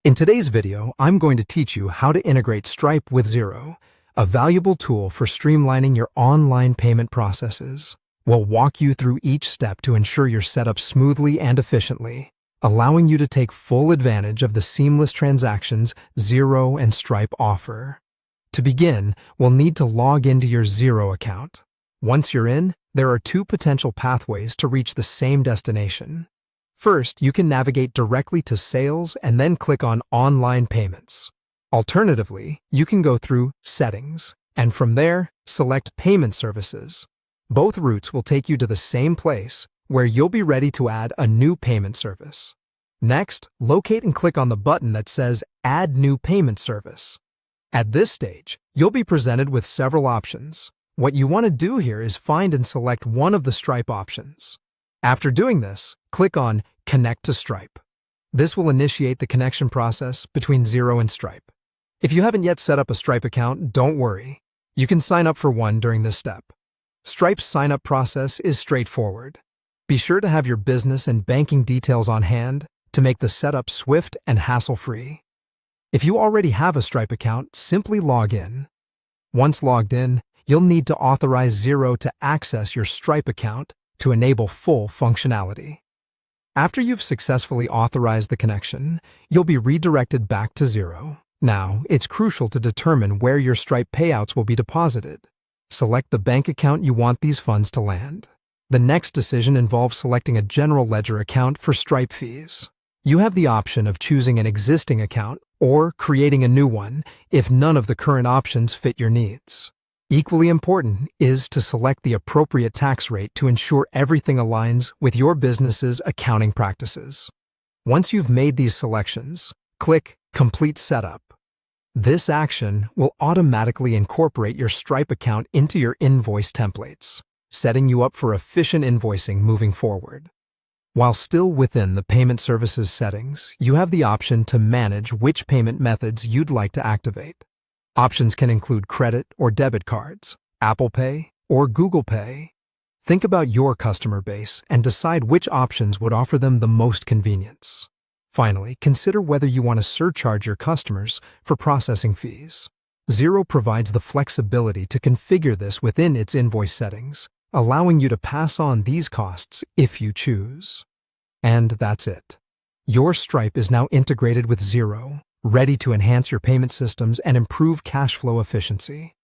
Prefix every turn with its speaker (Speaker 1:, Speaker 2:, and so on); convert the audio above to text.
Speaker 1: In today's video, I'm going to teach you how to integrate Stripe with Xero, a valuable tool for streamlining your online payment processes. We'll walk you through each step to ensure you're set up smoothly and efficiently, allowing you to take full advantage of the seamless transactions Xero and Stripe offer. To begin, we'll need to log into your Xero account. Once you're in, there are two potential pathways to reach the same destination. First, you can navigate directly to Sales and then click on Online Payments. Alternatively, you can go through Settings, and from there, select Payment Services. Both routes will take you to the same place, where you'll be ready to add a new payment service. Next, locate and click on the button that says Add New Payment Service. At this stage, you'll be presented with several options. What you want to do here is find and select one of the Stripe options. After doing this, click on Connect to Stripe. This will initiate the connection process between Xero and Stripe. If you haven't yet set up a Stripe account, don't worry. You can sign up for one during this step. Stripe's sign-up process is straightforward. Be sure to have your business and banking details on hand to make the setup swift and hassle-free. If you already have a Stripe account, simply log in. Once logged in, you'll need to authorize Xero to access your Stripe account to enable full functionality. After you've successfully authorized the connection, you'll be redirected back to Xero. Now, it's crucial to determine where your Stripe payouts will be deposited. Select the bank account you want these funds to land. The next decision involves selecting a general ledger account for Stripe fees. You have the option of choosing an existing account or creating a new one if none of the current options fit your needs. Equally important is to select the appropriate tax rate to ensure everything aligns with your business's accounting practices. Once you've made these selections, click Complete Setup. This action will automatically incorporate your Stripe account into your invoice templates, setting you up for efficient invoicing moving forward. While still within the payment services settings, you have the option to manage which payment methods you'd like to activate. Options can include credit or debit cards, Apple Pay, or Google Pay. Think about your customer base and decide which options would offer them the most convenience. Finally, consider whether you want to surcharge your customers for processing fees. Xero provides the flexibility to configure this within its invoice settings, allowing you to pass on these costs if you choose. And that's it. Your Stripe is now integrated with Xero, ready to enhance your payment systems and improve cash flow efficiency.